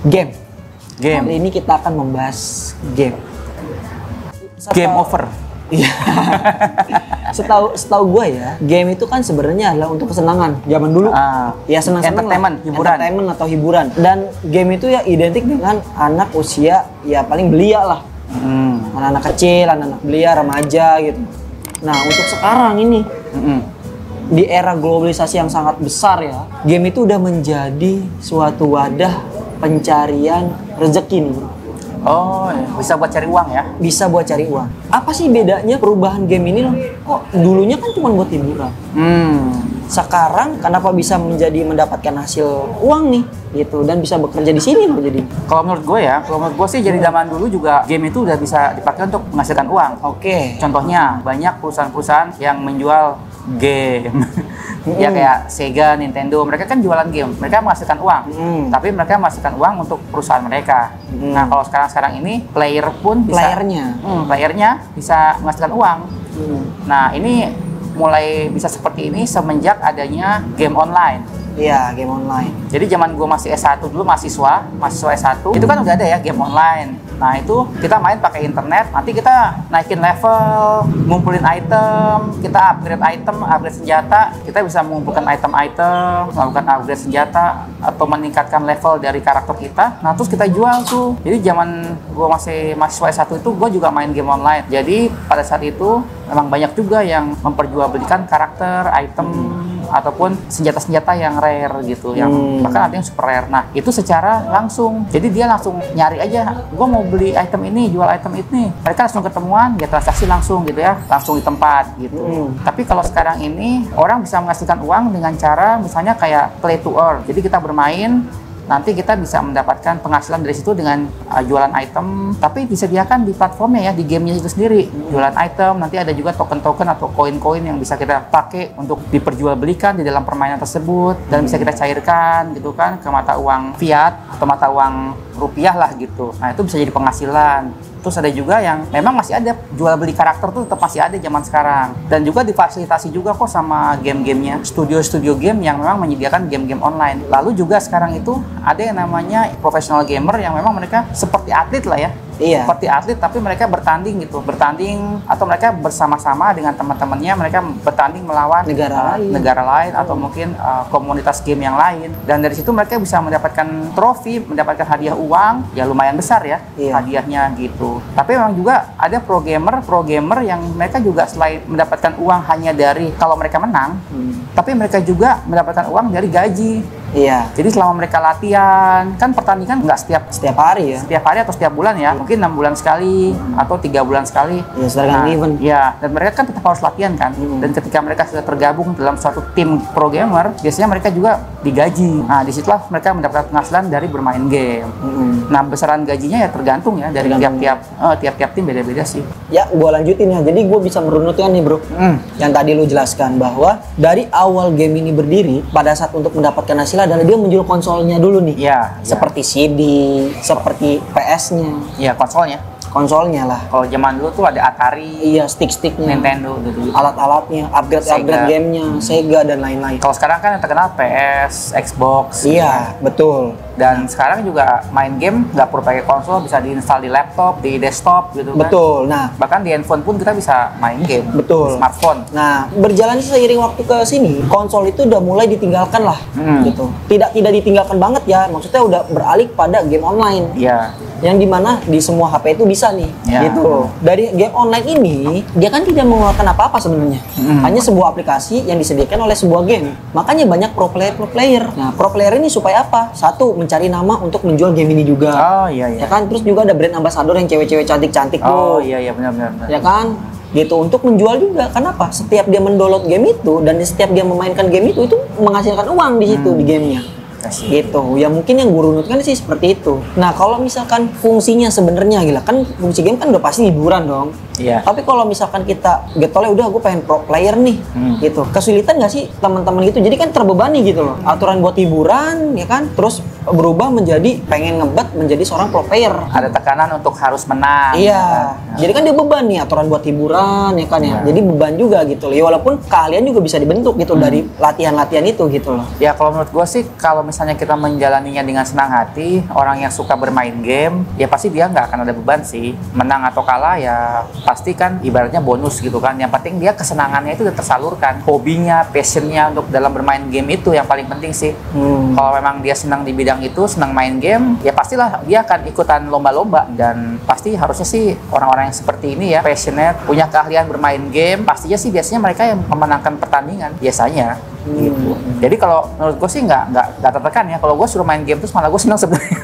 Game. Game. Kali ini kita akan membahas game. Game over. Iya. Setahu gue ya, game itu kan sebenarnya adalah untuk kesenangan. Zaman dulu, ya senang-senang entertainment atau hiburan. Dan game itu ya identik dengan anak usia ya paling belia lah. Anak-anak kecil, anak-anak belia, remaja gitu. Nah untuk sekarang ini, di era globalisasi yang sangat besar ya, game itu udah menjadi suatu wadah pencarian rezeki nih bro. Oh, bisa buat cari uang ya? Bisa buat cari uang. Apa sih bedanya perubahan game ini loh? Kok dulunya kan cuma buat hiburan. Sekarang kenapa bisa mendapatkan hasil uang nih gitu dan bisa bekerja di sini loh jadi. Kalau menurut gue sih dari zaman dulu juga game itu udah bisa dipakai untuk menghasilkan uang. Oke. Contohnya banyak perusahaan-perusahaan yang menjual game. Ya kayak Sega, Nintendo, mereka kan jualan game, mereka menghasilkan uang. Tapi mereka menghasilkan uang untuk perusahaan mereka. Nah kalau sekarang ini player pun bisa, playernya bisa menghasilkan uang. Nah ini mulai bisa seperti ini semenjak adanya game online. Iya, game online. Jadi zaman gue masih S1 dulu, mahasiswa S1, itu kan udah ada ya game online. Nah itu kita main pakai internet, nanti kita naikin level, ngumpulin item, kita upgrade senjata, kita bisa mengumpulkan item-item, melakukan upgrade senjata, atau meningkatkan level dari karakter kita. Nah terus kita jual tuh. Jadi zaman gue masih mahasiswa S1 itu, gue juga main game online. Jadi pada saat itu memang banyak juga yang memperjualbelikan karakter, item, ataupun senjata-senjata yang rare gitu, yang bahkan ada yang super rare. Nah itu secara langsung, jadi dia langsung nyari aja, gue mau beli item ini, jual item ini, mereka langsung ketemuan, dia transaksi langsung gitu ya, langsung di tempat gitu. Tapi kalau sekarang ini orang bisa menghasilkan uang dengan cara misalnya kayak play to earn, jadi kita bermain, nanti kita bisa mendapatkan penghasilan dari situ dengan jualan item, tapi disediakan di platformnya ya, di gamenya itu sendiri. Jualan item, nanti ada juga token-token atau koin-koin yang bisa kita pakai untuk diperjualbelikan di dalam permainan tersebut, dan bisa kita cairkan gitu kan ke mata uang fiat atau mata uang rupiah lah gitu. Nah itu bisa jadi penghasilan. Terus ada juga yang memang masih ada jual beli karakter tuh, tetap masih ada zaman sekarang, dan juga difasilitasi juga kok sama game-gamenya, studio-studio game yang memang menyediakan game-game online. Lalu juga sekarang itu ada yang namanya professional gamer yang memang mereka seperti atlet lah ya. Iya. Seperti atlet tapi mereka bertanding gitu, atau mereka bersama-sama dengan teman-temannya, mereka bertanding melawan negara lain atau mungkin komunitas game yang lain, dan dari situ mereka bisa mendapatkan trofi, mendapatkan hadiah uang ya lumayan besar ya, hadiahnya gitu. Tapi memang juga ada pro gamer yang mereka juga selain mendapatkan uang hanya dari kalau mereka menang, tapi mereka juga mendapatkan uang dari gaji. Iya. Jadi selama mereka latihan, kan pertandingan nggak setiap hari ya. Setiap hari atau setiap bulan ya. Mungkin 6 bulan sekali atau 3 bulan sekali. Ya, sedangkan event. Ya, dan mereka kan tetap harus latihan kan. Dan ketika mereka sudah tergabung dalam suatu tim pro gamer, biasanya mereka juga digaji. Nah, disitulah mereka mendapatkan penghasilan dari bermain game. Nah, besaran gajinya ya tergantung ya dari tiap tim beda-beda sih. Ya, gua lanjutin ya. Jadi gua bisa merunutkan nih, Bro. Yang tadi lu jelaskan bahwa dari awal game ini berdiri, pada saat untuk mendapatkan hasil adalah dia menjual konsolnya dulu nih. Seperti CD, seperti PS-nya. Iya, konsolnya lah. Kalau zaman dulu tuh ada Atari, stick-sticknya, Nintendo gitu. Alat-alatnya, upgrade gamenya, Sega dan lain-lain. Kalau sekarang kan yang terkenal PS, Xbox. Iya, betul. Dan sekarang juga main game nggak perlu pakai konsol, bisa diinstal di laptop, di desktop gitu kan. Betul. Nah, bahkan di handphone pun kita bisa main game. Betul. Smartphone. Nah, berjalan seiring waktu ke sini, konsol itu udah mulai ditinggalkan lah, gitu. Tidak ditinggalkan banget ya, maksudnya udah beralih pada game online. Iya. Yang dimana di semua HP itu bisa nih, gitu. Dari game online ini, dia kan tidak mengeluarkan apa-apa sebenarnya. Hanya sebuah aplikasi yang disediakan oleh sebuah game. Makanya banyak pro player. Nah, pro player ini supaya apa? Satu, mencari nama untuk menjual game ini juga. Oh iya. Ya kan, terus juga ada brand ambassador yang cewek-cewek cantik-cantik tuh. Oh iya benar. Ya kan? Gitu, untuk menjual juga. Kenapa? Setiap dia mendownload game itu dan setiap dia memainkan game itu menghasilkan uang di situ di gamenya. Gitu. Ya mungkin yang gue runutkan sih seperti itu. Nah, kalau misalkan fungsinya sebenarnya gila kan, fungsi game kan udah pasti hiburan dong. Iya. Tapi kalau misalkan kita getolnya udah gue pengen pro player nih, gitu. Kesulitan nggak sih teman-teman gitu? Jadi kan terbebani gitu loh. Aturan buat hiburan, ya kan? Terus berubah menjadi pengen ngebet menjadi seorang pro player. Ada tekanan untuk harus menang. Iya. Kan? Jadi kan dia beban nih aturan buat hiburan ya kan ya. Jadi beban juga gitu loh. Ya walaupun keahlian juga bisa dibentuk gitu dari latihan-latihan itu gitu loh. Ya kalau menurut gue sih kalau misalnya kita menjalaninya dengan senang hati, orang yang suka bermain game, ya pasti dia nggak akan ada beban sih. Menang atau kalah ya pasti kan ibaratnya bonus gitu kan. Yang penting dia kesenangannya itu udah tersalurkan. Hobinya, passionnya untuk dalam bermain game itu yang paling penting sih. Kalau memang dia senang di bidang itu, senang main game, ya pastilah dia akan ikutan lomba-lomba. Dan pasti harusnya sih orang-orang yang seperti ini ya, passionate, punya keahlian bermain game, pastinya sih biasanya mereka yang memenangkan pertandingan biasanya. Gitu. Jadi kalau menurut gue sih nggak tertekan ya. Kalau gue suruh main game terus malah gue senang sebenarnya.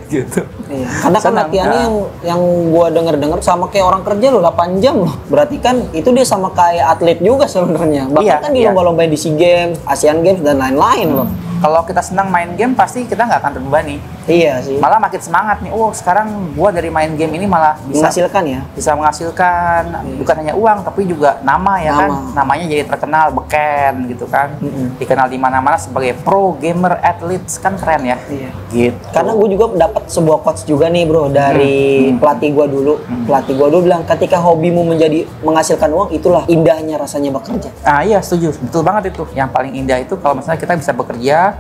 Gitu. Iya. Karena kan latihannya yang gue denger sama kayak orang kerja loh 8 jam loh. Berarti kan itu dia sama kayak atlet juga sebenarnya. Bahkan kan di lomba-lomba di SEA Games, Asian Games dan lain-lain loh. Kalau kita senang main game pasti kita nggak akan terbebani. Iya sih. Malah makin semangat nih. Oh sekarang gua dari main game ini malah bisa menghasilkan ya. Bisa menghasilkan bukan hanya uang tapi juga nama ya kan. Namanya jadi terkenal, beken gitu kan. Dikenal di mana-mana sebagai pro gamer athletes kan keren ya. Iya. Gitu. Karena gue juga dapat sebuah quotes juga nih bro dari pelatih gua dulu. Pelatih gua dulu bilang ketika hobimu menjadi menghasilkan uang itulah indahnya rasanya bekerja. Ah iya setuju. Betul banget itu. Yang paling indah itu kalau misalnya kita bisa bekerja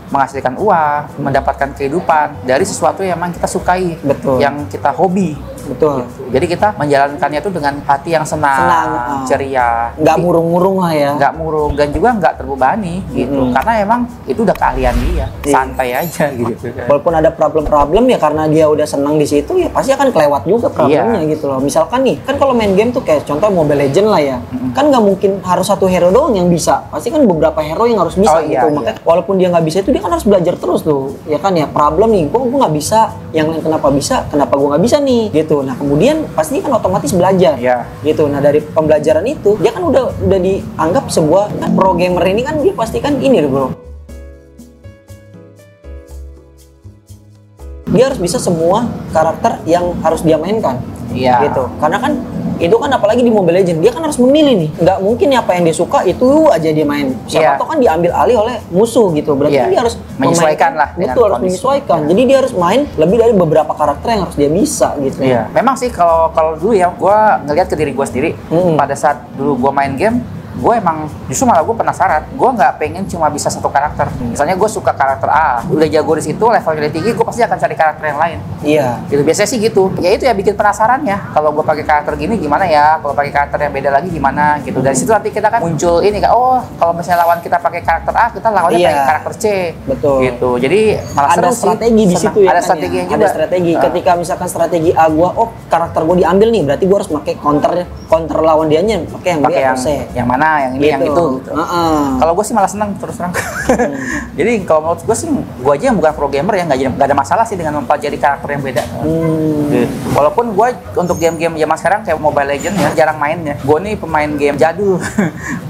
menghasilkan uang, mendapatkan kehidupan dari sesuatu yang memang kita sukai, yang kita hobi. Betul. Gitu. Jadi kita menjalankannya itu dengan hati yang senang, ceria. Nggak murung-murung lah ya. Nggak murung dan juga nggak terbebani gitu. Karena emang itu udah keahlian dia. Santai aja gitu. Walaupun ada problem-problem ya karena dia udah senang di situ ya pasti akan kelewat juga problemnya gitu loh. Misalkan nih, kan kalau main game tuh kayak contoh Mobile Legends lah ya. Kan nggak mungkin harus satu hero doang yang bisa. Pasti kan beberapa hero yang harus bisa gitu. Makanya walaupun dia nggak bisa itu dia kan harus belajar terus tuh. Ya kan ya problem nih, gue nggak bisa. Yang lain kenapa bisa? Kenapa gue nggak bisa nih? Gitu. Nah kemudian pasti kan otomatis belajar, gitu. Nah dari pembelajaran itu dia kan udah dianggap sebuah pro gamer ini kan dia pasti kan ini bro. Dia harus bisa semua karakter yang harus dia mainkan, gitu. Karena kan itu kan apalagi di Mobile Legends dia kan harus memilih nih, nggak mungkin apa yang dia suka itu aja dia main. Siapa tahu kan diambil alih oleh musuh gitu, berarti kan dia harus menyesuaikan lah. Betul, harus menyesuaikan. Jadi dia harus main lebih dari beberapa karakter yang harus dia bisa gitu. Iya. Memang sih kalau dulu ya gue ngelihat ke diri gue sendiri pada saat dulu gue main game. Gue emang justru malah gue penasaran. Gue nggak pengen cuma bisa satu karakter. Misalnya gue suka karakter A, udah jago di situ, levelnya tinggi, gue pasti akan cari karakter yang lain. Iya. Gitu biasanya sih gitu. Ya itu ya bikin penasaran ya. Kalau gue pakai karakter gini gimana ya? Kalau pakai karakter yang beda lagi gimana? Gitu. Dari situ nanti kita kan muncul ini kan. Oh, kalau misalnya lawan kita pakai karakter A, kita lawannya pakai karakter C. Betul. Gitu. Jadi malah ada strategi di situ ya. Ada strategi juga. Ada strategi. Ketika misalkan strategi A gue, oh karakter gue diambil nih, berarti gue harus pakai counter lawan dianya, pakai yang B atau C. Yang mana? Yang ini, yang itu. Gitu. Kalau gue sih malah senang terus terang. Jadi kalau menurut gue sih, gue aja yang bukan pro gamer ya nggak ada masalah sih dengan mempelajari karakter yang beda. Gitu. Walaupun gue untuk game-game zaman sekarang kayak Mobile Legends ya jarang mainnya. Gue nih pemain game jadul.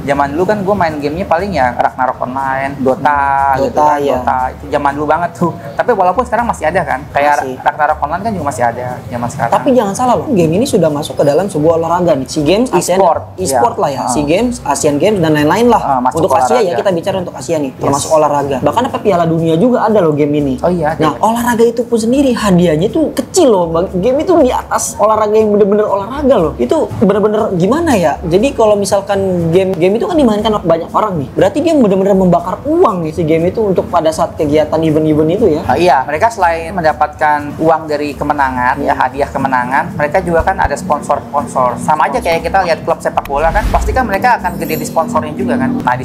Zaman dulu kan gue main gamenya paling ya Ragnarok Online, Dota gitu kan. Dota itu zaman dulu banget tuh. Tapi walaupun sekarang masih ada kan, kayak Ragnarok Online kan juga masih ada zaman sekarang. Tapi jangan salah loh, game ini sudah masuk ke dalam sebuah olahraga nih. SEA Games, e-sport lah ya. SEA Games, Asian Games dan lain-lain lah. Untuk Asia ya, kita bicara untuk Asia nih, termasuk olahraga. Bahkan apa Piala Dunia juga ada loh game ini. Oh iya. Nah, olahraga itu pun sendiri hadiahnya itu kecil loh. Game itu di atas olahraga yang bener-bener olahraga loh. Itu bener-bener gimana ya? Jadi kalau misalkan game itu kan dimainkan banyak orang nih. Berarti dia bener-bener membakar uang nih si game itu untuk pada saat kegiatan event-event itu ya. Iya, mereka selain mendapatkan uang dari kemenangan, ya hadiah kemenangan, mereka juga kan ada sponsor-sponsor. Sama aja kayak kita lihat klub sepak bola kan, pasti kan mereka akan gede di sponsornya juga kan. Nah, di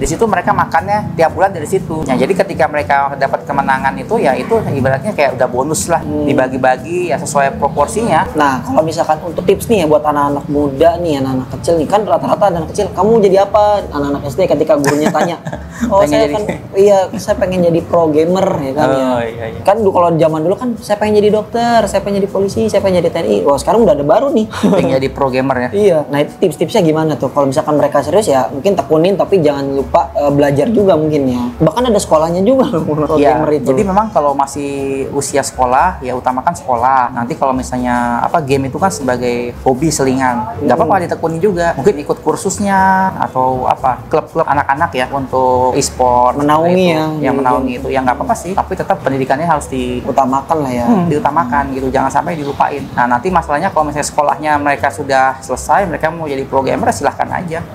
situ mereka makannya tiap bulan dari situ. Nah, jadi ketika mereka dapat kemenangan itu ya itu ibaratnya kayak udah bonus lah, dibagi-bagi ya sesuai proporsinya. Nah, kalau misalkan untuk tips nih ya buat anak-anak muda nih, anak-anak kecil nih, kan rata-rata anak kecil, kamu jadi apa? Anak-anak SD ketika gurunya tanya, oh saya kan, saya pengen jadi pro gamer ya kan ya. Iya. Kan kalau zaman dulu kan saya pengen jadi dokter, saya pengen jadi polisi, saya pengen jadi TNI. Wah, sekarang udah ada baru nih. Pengen jadi pro gamer ya. Iya. Nah, itu tips-tipsnya gimana tuh? Kalau misalkan misalkan mereka serius ya mungkin tekunin, tapi jangan lupa belajar juga mungkin ya. Bahkan ada sekolahnya juga loh pro gamer itu. Jadi memang kalau masih usia sekolah ya utamakan sekolah. Nanti kalau misalnya game itu kan sebagai hobi selingan, nggak apa-apa ditekuni juga. Mungkin ikut kursusnya atau klub-klub anak-anak ya untuk e-sport. Menaungi yang menaungi itu ya nggak apa-apa sih. Tapi tetap pendidikannya harus diutamakan lah ya. Diutamakan gitu, jangan sampai dilupain. Nah nanti masalahnya kalau misalnya sekolahnya mereka sudah selesai, mereka mau jadi pro gamer silahkan aja.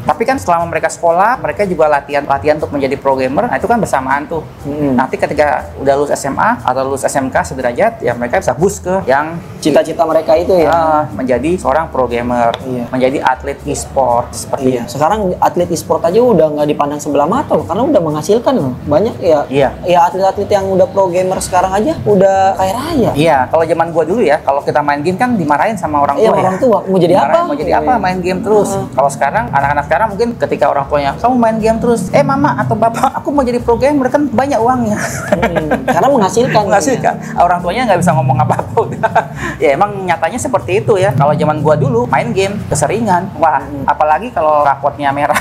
Tapi kan selama mereka sekolah, mereka juga latihan untuk menjadi pro gamer. Nah itu kan bersamaan tuh. Nanti ketika udah lulus SMA atau lulus SMK sederajat, ya mereka bisa boost ke yang cita-cita mereka itu ya. Menjadi seorang pro gamer, menjadi atlet e-sport seperti itu. Sekarang atlet e-sport aja udah nggak dipandang sebelah mata loh, karena udah menghasilkan loh. Banyak ya. Ya atlet-atlet yang udah pro gamer sekarang aja udah kaya raya. Iya, kalau zaman gua dulu ya, kalau kita main game kan dimarahin sama orang tua. Iya, orang tua mau jadi apa? Mau jadi apa? Main game terus. Kalau sekarang anak-anak sekarang mungkin ketika orang tuanya, kamu main game terus, mama atau bapak, aku mau jadi pro gamer, kan banyak uangnya. Karena menghasilkan. Orang tuanya nggak bisa ngomong apa-apa. Ya emang nyatanya seperti itu ya. Kalau zaman gua dulu main game keseringan, wah apalagi kalau rapotnya merah,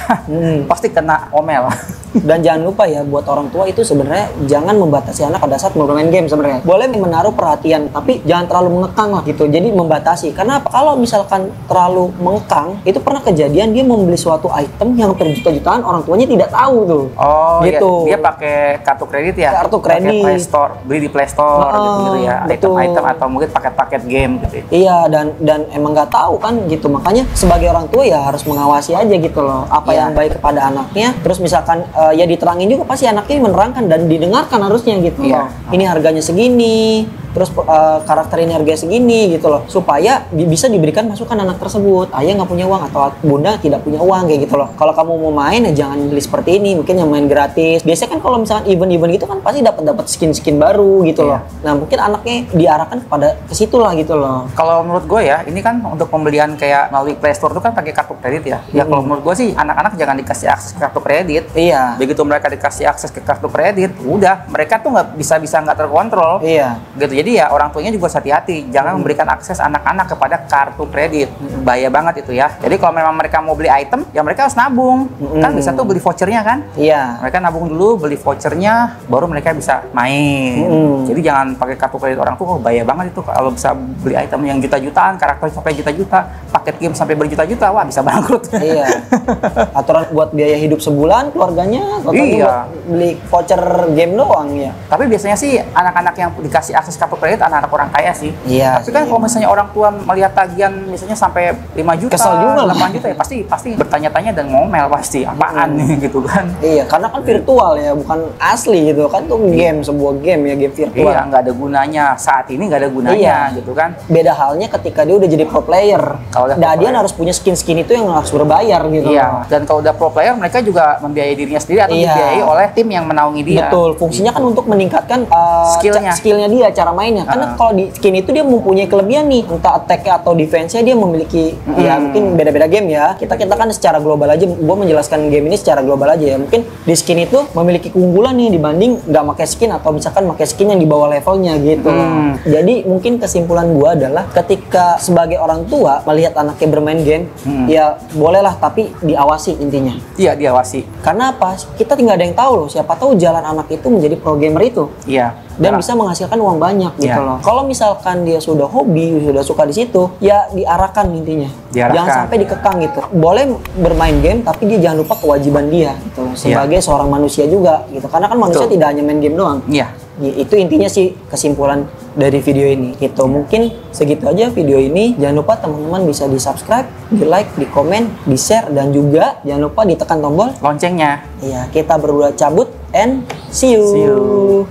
pasti kena omel. Dan jangan lupa ya, buat orang tua itu sebenarnya jangan membatasi anak pada saat bermain game sebenarnya. Boleh menaruh perhatian, tapi jangan terlalu mengekang lah gitu. Jadi membatasi. Karena apa? Kalau misalkan terlalu mengekang, itu pernah kejadian dia membeli suatu item yang berjuta-jutaan, orang tuanya tidak tahu tuh. Oh, gitu. Dia pakai kartu kredit ya? Kartu kredit. Play Store, beli di Play Store gitu ya. Item-item atau mungkin paket-paket game gitu. Iya, dan emang nggak tahu kan gitu. Makanya sebagai orang tua ya harus mengawasi aja gitu loh. Apa yang baik kepada anaknya. Terus misalkan ya diterangin juga, pasti anaknya menerangkan dan didengarkan harusnya gitu loh. Ini harganya segini, terus karakter ini harganya segini gitu loh, supaya bisa diberikan masukan anak tersebut. Ayah nggak punya uang atau bunda tidak punya uang kayak gitu loh. Kalau kamu mau main ya jangan beli seperti ini, mungkin yang main gratis. Biasanya kan kalau misalkan event-event gitu kan pasti dapat skin baru gitu loh. Nah mungkin anaknya diarahkan kepada ke situ lah gitu loh. Kalau menurut gue ya, ini kan untuk pembelian kayak melalui Play Store itu kan pakai kartu kredit ya. Ya kalau menurut gue sih anak-anak jangan dikasih akses ke kartu kredit. Iya. Begitu mereka dikasih akses ke kartu kredit, udah mereka tuh nggak bisa nggak terkontrol. Iya. Gitu. Jadi ya orang tuanya juga hati-hati, jangan memberikan akses anak-anak kepada kartu kredit. Bahaya banget itu ya. Jadi kalau memang mereka mau beli item, ya mereka harus nabung. Kan bisa tuh beli vouchernya kan? Iya. Mereka nabung dulu, beli vouchernya, baru mereka bisa main. Jadi jangan pakai kartu kredit orang tuh, bahaya banget itu. Kalau bisa beli item yang juta-jutaan, karakter sampai juta-juta, paket game sampai berjuta-juta, wah bisa bangkrut. Iya. Aturan buat biaya hidup sebulan keluarganya, buat beli voucher game doang ya. Tapi biasanya sih anak-anak yang dikasih akses kartu kredit anak-anak orang kaya sih. Iya. Tapi kan kalau misalnya orang tua melihat tagihan misalnya sampai 5 juta, kesel juga 8 juta ya pasti bertanya-tanya dan ngomel pasti apaan nih gitu kan. Iya, karena kan virtual ya, bukan asli gitu kan, tuh game, sebuah game ya, game virtual. Iya, nggak ada gunanya. Saat ini nggak ada gunanya gitu kan. Beda halnya ketika dia udah jadi pro player. Kalau dia harus punya skin itu yang harus berbayar gitu. Iya. Dan kalau udah pro player mereka juga membiayai dirinya sendiri atau dibiayai oleh tim yang menaungi dia. Betul. Fungsinya kan untuk meningkatkan skillnya dia, cara mainnya. Karena kalau di skin itu dia mempunyai kelebihan nih, entah attack atau defense-nya dia memiliki ya mungkin beda-beda game ya. Kita kan secara global aja, gua menjelaskan game ini secara global aja ya. Mungkin di skin itu memiliki keunggulan nih dibanding nggak pakai skin atau misalkan pakai skin yang di bawah levelnya gitu. Jadi mungkin kesimpulan gua adalah ketika sebagai orang tua melihat anaknya bermain game, ya bolehlah tapi diawasi intinya. Iya, diawasi. Karena apa? Kita tinggal ada yang tahu loh, siapa tahu jalan anak itu menjadi pro gamer itu. Iya. Dan bisa menghasilkan uang banyak gitu loh. Kalau misalkan dia sudah hobi, sudah suka di situ, ya diarahkan intinya. Jangan sampai dikekang gitu. Boleh bermain game, tapi dia jangan lupa kewajiban dia gitu. Sebagai seorang manusia juga gitu. Karena kan manusia tidak hanya main game doang. Iya. Itu intinya sih kesimpulan dari video ini gitu. Mungkin segitu aja video ini. Jangan lupa teman-teman bisa di-subscribe, di-like, di-komen, di-share, dan juga jangan lupa ditekan tombol loncengnya. Iya, kita berdua cabut and see you.